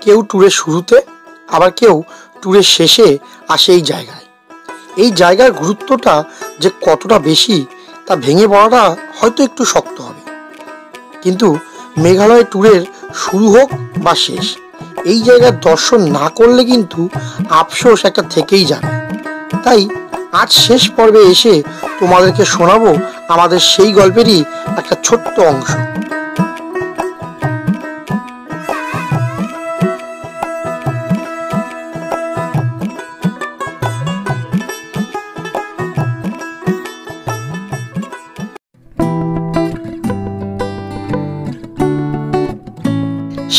কেউ ট্যুরের শুরুতে, আবার কেউ ট্যুরের শেষে আসে এই জায়গায়। এই জায়গার গুরুত্বটা যে কতটা বেশি তা ভেঙে পড়াটা হয়তো একটু শক্ত হবে, কিন্তু মেঘালয় ট্যুরের শুরু হোক বা শেষ, এই জায়গার দর্শন না করলে কিন্তু আফসোস একটা থেকেই যাবে। তাই আজ শেষ পর্বে এসে তোমাদেরকে শোনাবো আমাদের সেই গল্পেরই একটা ছোট্ট অংশ।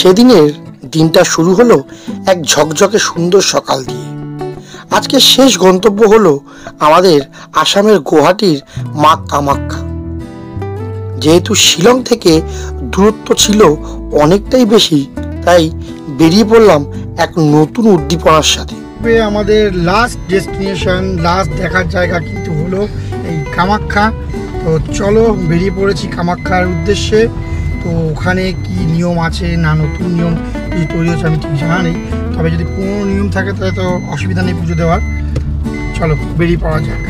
সেদিনের দিনটা শুরু হলো এক ঝকঝকে সুন্দর সকাল দিয়ে। আজকে শেষ গন্তব্য হলো আমাদের আসামের গুয়াহাটির মা কামাখ্যা। যেহেতু শিলং থেকে দূরত্ব ছিল অনেকটাই বেশি, তাই বেরিয়ে পড়লাম এক নতুন উদ্দীপনার সাথে। আমাদের লাস্ট ডেস্টিনেশন, লাস্ট দেখার জায়গা কিন্তু হলো এই কামাখ্যা। তো চলো বেরিয়ে পড়েছি কামাখ্যার উদ্দেশ্যে। তো ওখানে কি নিয়ম আছে না নতুন নিয়ম যদি তৈরি হচ্ছে আমি ঠিক জানা নেই, তবে যদি পুরনো নিয়ম থাকে তাহলে তো অসুবিধা নেই পুজো দেওয়ার। চলো বেরিয়ে পড়া যাক।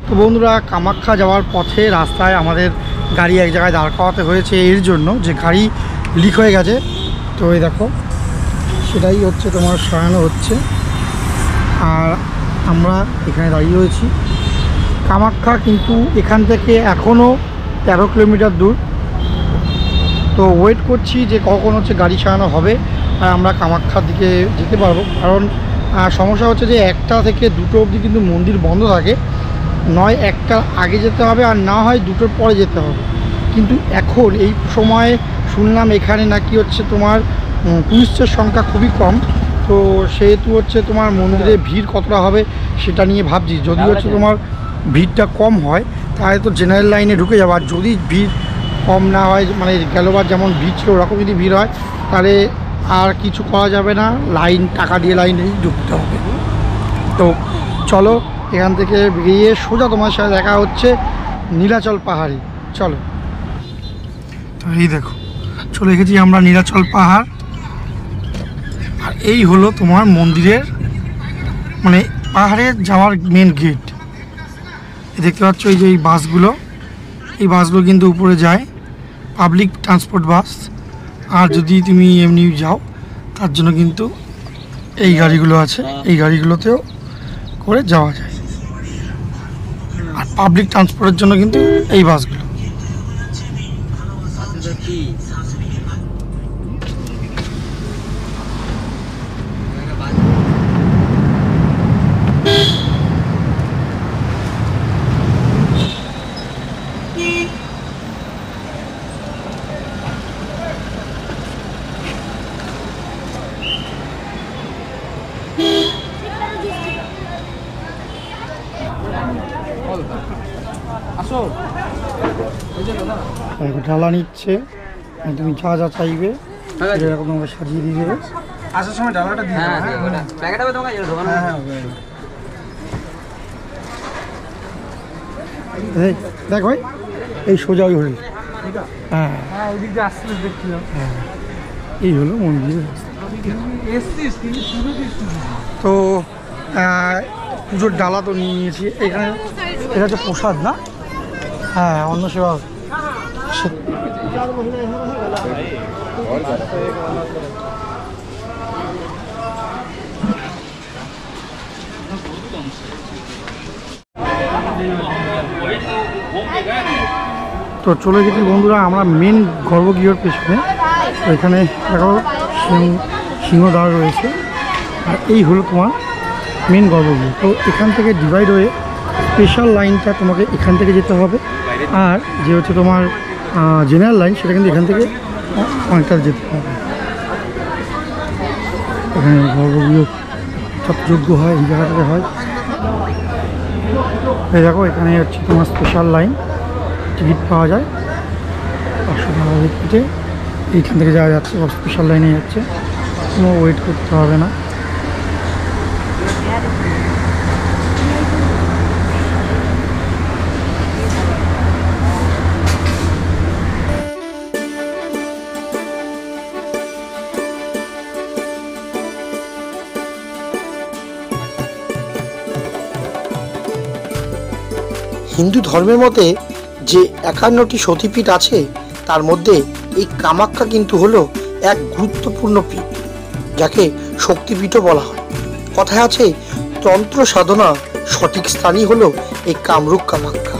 তো বন্ধুরা, কামাখ্যা যাওয়ার পথে রাস্তায় আমাদের গাড়ি এক জায়গায় দাঁড় করাতে হয়েছে এর জন্য যে গাড়ি লিক হয়ে গেছে। তো এই দেখো, সেটাই হচ্ছে তোমার সরানো হচ্ছে, আর আমরা এখানে দাঁড়িয়ে রয়েছি। কামাখ্যা কিন্তু এখান থেকে এখনও 13 কিলোমিটার দূর। তো ওয়েট করছি যে কখন হচ্ছে গাড়ি সারানো হবে আর আমরা কামাখ্যার দিকে যেতে পারবো। কারণ সমস্যা হচ্ছে যে 1টা থেকে 2টো অবধি কিন্তু মন্দির বন্ধ থাকে, নয় 1টার আগে যেতে হবে আর না হয় 2টোর পরে যেতে হবে। কিন্তু এখন এই সময়ে শুনলাম এখানে নাকি হচ্ছে তোমার টুরিস্টের সংখ্যা খুবই কম। তো সেহেতু হচ্ছে তোমার মন্দিরে ভিড় কতটা হবে সেটা নিয়ে ভাবছি। যদি হচ্ছে তোমার ভিড়টা কম হয় তাহলে তো জেনারেল লাইনে ঢুকে যাবো, আর যদি ভিড় কম না হয়, মানে গেলোবার যেমন ভিড় ছিল ওরকম যদি ভিড় হয় তাহলে আর কিছু করা যাবে না, লাইন টাকা দিয়ে লাইনেই ঢুকতে হবে। তো চলো এখান থেকে বেরিয়ে সোজা তোমার সাথে দেখা হচ্ছে নীলাচল পাহাড়ে। চলো। তো এই দেখো চলে এসেছি আমরা নীলাচল পাহাড়, আর এই হলো তোমার মন্দিরের মানে পাহাড়ে যাওয়ার মেন গেট। দেখতে পাচ্ছ এই যে এই বাসগুলো কিন্তু উপরে যায়, পাবলিক ট্রান্সপোর্ট বাস। আর যদি তুমি এমনি যাও তার জন্য কিন্তু এই গাড়িগুলো আছে, এই গাড়িগুলোতেও করে যাওয়া যায়। আর পাবলিক ট্রান্সপোর্টের জন্য কিন্তু এই বাসগুলো। ঢালা নিচ্ছে, তুমি যা যা চাইবে এরকম তোমাকে সাজিয়ে দিয়ে দেবে। আসার সময় ঢালাটা দিয়ে দেখ ভাই, এই সোজা ওই হোটেল। হ্যাঁ ওই দিক দিয়ে আসতে দেখছিলাম। হ্যাঁ এই হলো মন্দিরের রাস্তা। তো পুজোর ডালা তো নিয়ে নিয়েছি। এখানে এটা হচ্ছে প্রসাদ না? হ্যাঁ, অন্ন সেবা। তো চলে গেছি বন্ধুরা আমরা মেন গর্ভগৃহর পেছনে। এখানে দেখো সিংহদ্বার রয়েছে, আর এই হলো তোমার মেন গর্ভগৃহ। তো এখান থেকে ডিভাইড হয়ে স্পেশাল লাইনটা তোমাকে এখান থেকে যেতে হবে, আর যে হচ্ছে তোমার জেনারেল লাইন সেটা কিন্তু এখান থেকে অনেকটা যেতে হবে। এখানে গর্ভগৃহ সব যোগ্য হয় এই জায়গাটাতে হয়। এই দেখো এখানে হচ্ছে তোমার স্পেশাল লাইন, টিকিট পাওয়া যায় 500 টাকা টিকিটে। এইখান থেকে যাওয়া যাচ্ছে, স্পেশাল লাইনে যাচ্ছে, কোনো ওয়েট করতে হবে না। হিন্দু ধর্মের মতে যে 51টি সতীপীঠ আছে তার মধ্যে এই কামাখ্যা কিন্তু হলো এক গুরুত্বপূর্ণ পীঠ, যাকে শক্তিপীঠও বলা হয়। কথায় আছে তন্ত্র সাধনা সঠিক স্থানই হলো এই কামরূপ কামাখ্যা।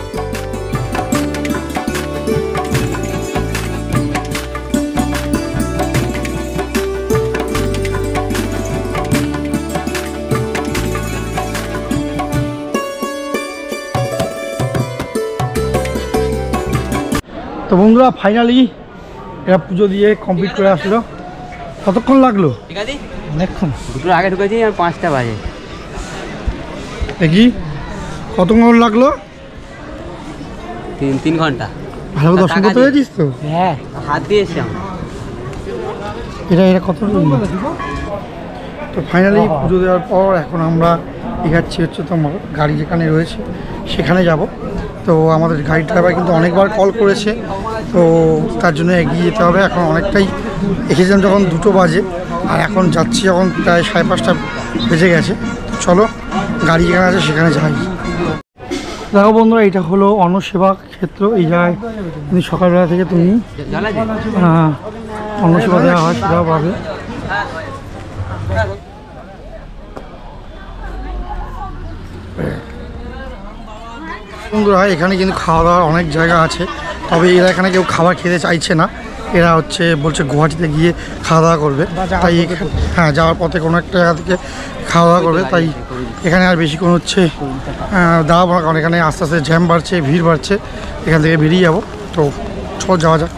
তো বন্ধুরা ফাইনালি এরা পুজো দিয়ে কমপ্লিট করে আসলো। কতক্ষণ লাগলো? অনেকক্ষণ। দুটোর আগে ঢুকেছি আর 5টা বাজে। দেখি কতক্ষণ লাগলো? 3 ঘন্টা। ভালো দর্শন করতে পেরেছিস তো? হ্যাঁ, হাত দিয়ে এসেছিলাম। এটা কত? তো ফাইনালি পুজো দেওয়ার পর এখন আমরা এগাচ্ছি হচ্ছে তোমার গাড়ি যেখানে রয়েছে সেখানে যাব। তো আমাদের গাড়ি ড্রাইভার কিন্তু অনেকবার কল করেছে, তো তার জন্য এগিয়ে যেতে হবে। এখন অনেকটাই এসেছিলাম যখন 2টো বাজে, আর এখন যাচ্ছি যখন প্রায় 5:30 বেজে গেছে। চলো গাড়ি যেখানে আছে সেখানে যাই। দেখো বন্ধুরা, এটা হলো অন্নসেবা ক্ষেত্র। এই জায়গায় তুমি সকালবেলা থেকে তুমি অন্নসেবা দেওয়া হয়, সেটাও পাবে। বন্ধুরা এখানে কিন্তু খাওয়া দাওয়ার অনেক জায়গা আছে, তবে এরা এখানে কেউ খাবার খেতে চাইছে না। এরা বলছে গুয়াহাটিতে গিয়ে খাওয়া দাওয়া করবে, তাই হ্যাঁ যাওয়ার পথে কোনো একটা জায়গা থেকে খাওয়া দাওয়া করবে। তাই এখানে আর বেশিক্ষণ দাঁড়াবো না, কারণ এখানে আস্তে আস্তে জ্যাম বাড়ছে, ভিড় বাড়ছে। এখান থেকে বেরিয়ে যাবো, তো চল যাওয়া যাক।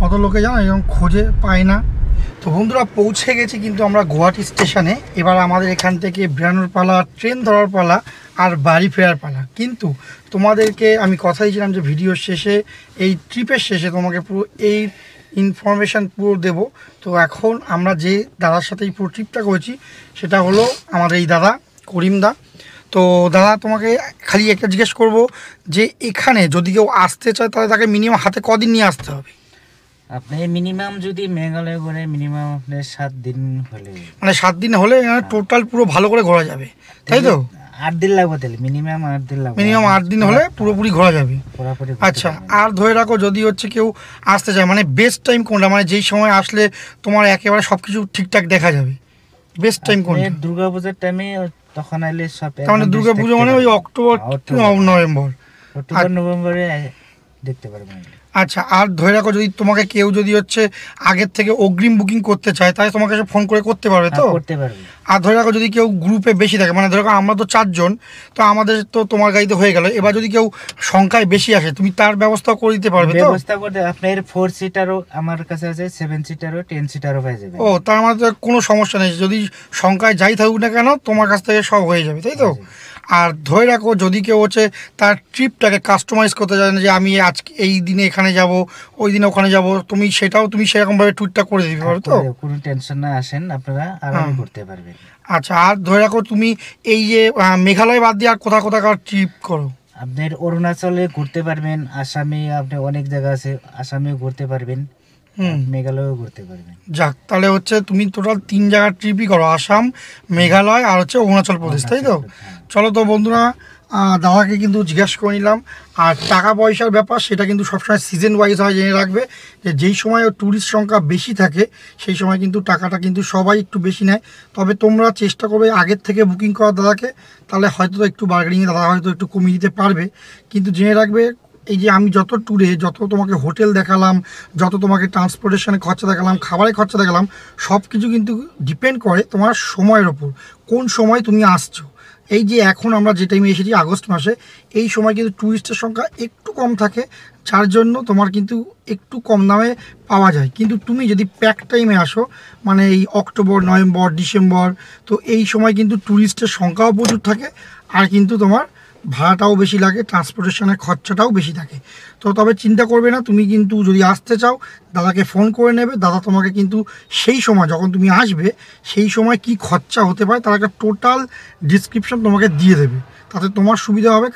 কত লোকে জানো এরকম খোঁজে পায় না। তো বন্ধুরা পৌঁছে গেছি কিন্তু আমরা গুয়াহাটি স্টেশনে। এবার আমাদের এখান থেকে বেরানোর পালা, ট্রেন ধরার পালা আর বাড়ি ফেরার পালা। কিন্তু তোমাদেরকে আমি কথা দিয়েছিলাম যে ভিডিওর শেষে, এই ট্রিপের শেষে তোমাকে পুরো এই ইনফরমেশান পুরো দেব। তো এখন আমরা যে দাদার সাথে এই পুরো ট্রিপটা করেছি সেটা হলো আমাদের এই দাদা করিম দা। তো দাদা তোমাকে খালি একটা জিজ্ঞেস করব যে এখানে যদি কেউ আসতে চায় তাহলে তাকে মিনিমাম হাতে কদিন নিয়ে আসতে হবে? আপনি মিনিমাম যদি মেঘালয় ঘুরে মিনিমাম আপনার 7 দিন হলে, মানে 7 দিন হলে টোটাল পুরো ভালো করে ঘোরা যাবে, তাই তো? 8 দিন লাগবে তাহলে, মিনিমাম 8 দিন লাগবে। মিনিমাম 8 দিন হলে পুরোপুরি ঘোরা যাবে। আচ্ছা, আর ধরে রাখো যদি কেউ আসতে চায়, মানে বেস্ট টাইম কোনটা, মানে যেই সময় আসলে তোমার একেবারে সব কিছু ঠিকঠাক দেখা যাবে, বেস্ট টাইম কোনটা? দুর্গাপূজার টাইমে তখন আইলে সব, মানে দুর্গাপূজা মানে ওই অক্টোবর নভেম্বর নভেম্বরে দেখতে পারবেন। আচ্ছা, আর ধরে রাখো যদি তোমাকে কেউ আগের থেকে অগ্রিম বুকিং করতে চায় তাহলে তোমাকে ফোন করে করতে পারবে তো? করতে পারবে। আর ধরে রাখো যদি কেউ গ্রুপে বেশি থাকে, মানে ধরে রাখো আমরা তো 4 জন, তো আমাদের তো তোমার গাড়িতে হয়ে গেল। এবার যদি কেউ সংখ্যায় বেশি আসে তুমি তার ব্যবস্থা করে দিতে পারবে তো? ব্যবস্থা করতে আপনার 4 সিটারও আমার কাছে আছে, 7 সিটারও 10 সিটারও পেয়ে যাবে। ও, তার মানে তো কোনো সমস্যা নেই, যদি সংখ্যায় যাই থাকুক না কেন তোমার কাছ থেকে সব হয়ে যাবে, তাই তো? আর ধরে রাখো যদি কেউ তার ট্রিপটাকে কাস্টমাইজ করতে চায় না, যে আমি আজকে এই দিনে এখানে যাব, ওই দিনে ওখানে যাব, তুমি সেরকমভাবে ট্যুরটা করে দিতে পারো তো? কোনো টেনশন না, আসেন আপনারা আরামে করতে পারবেন। আচ্ছা, আর ধরে রাখো তুমি এই যে মেঘালয় বাদ দিয়ে আর কোথাকার ট্রিপ করো? আপনার অরুণাচলে ঘুরতে পারবেন, আসামে আপনি অনেক জায়গা আছে, আসামেও ঘুরতে পারবেন, মেঘালয়ও ঘুরতে পারবেন। যাক, তাহলে তুমি টোটাল 3 জায়গার ট্রিপই করো, আসাম, মেঘালয় আর অরুণাচল প্রদেশ, তাই তো? চলো তো বন্ধুরা, দাদাকে কিন্তু জিজ্ঞাসা করে নিলাম। আর টাকা পয়সার ব্যাপার সেটা কিন্তু সবসময় সিজন ওয়াইজ হয়, জেনে রাখবে যে যেই সময় ট্যুরিস্ট সংখ্যা বেশি থাকে সেই সময় কিন্তু টাকাটা কিন্তু সবাই একটু বেশি নেয়। তবে তোমরা চেষ্টা করবে আগের থেকে বুকিং করার দাদাকে, তাহলে হয়তো একটু বার্গেনিংয়ে দাদা হয়তো একটু কমিয়ে দিতে পারবে। কিন্তু জেনে রাখবে এই যে আমি যত ট্যুরে যত তোমাকে হোটেল দেখালাম, যত তোমাকে ট্রান্সপোর্টেশনে খরচা দেখালাম, খাবারের খরচা দেখালাম, সব কিছু কিন্তু ডিপেন্ড করে তোমার সময়ের ওপর, কোন সময় তুমি আসছো। এই যে এখন আমরা যে টাইমে এসেছি আগস্ট মাসে, এই সময় কিন্তু ট্যুরিস্টের সংখ্যা একটু কম থাকে, যার জন্য তোমার কিন্তু একটু কম দামে পাওয়া যায়। কিন্তু তুমি যদি প্যাক টাইমে আসো, মানে এই অক্টোবর, নভেম্বর, ডিসেম্বর, তো এই সময় কিন্তু ট্যুরিস্টের সংখ্যাও প্রচুর থাকে, আর কিন্তু তোমার ভাড়াটাও বেশি লাগে, ট্রান্সপোর্টেশনের খরচাটাও বেশি থাকে। তো তবে চিন্তা করবে না, তুমি কিন্তু যদি আসতে চাও দাদাকে ফোন করে নেবে, দাদা তোমাকে কিন্তু সেই সময় যখন তুমি আসবে সেই সময় কি খরচা হতে পারে তার একটা টোটাল ডিসক্রিপশন তোমাকে দিয়ে দেবে, তাতে তোমার সুবিধা হবে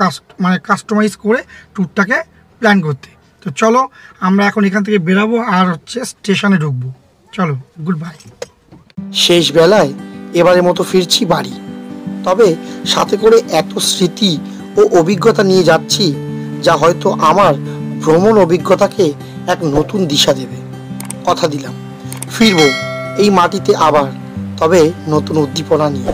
কাস্টমাইজ করে ট্যুরটাকে প্ল্যান করতে। তো চলো আমরা এখন এখান থেকে বেরাবো আর হচ্ছে স্টেশনে ঢুকবো। চলো, গুড বাই। শেষ বেলায় এবারের মতো ফিরছি বাড়ি, তবে সাথে করে এত স্মৃতি ও অভিজ্ঞতা নিয়ে যাচ্ছি যা হয়তো আমার ভ্রমণ অভিজ্ঞতাকে এক নতুন দিশা দেবে। কথা দিলাম ফিরবো এই মাটিতে আবার, তবে নতুন উদ্দীপনা নিয়ে।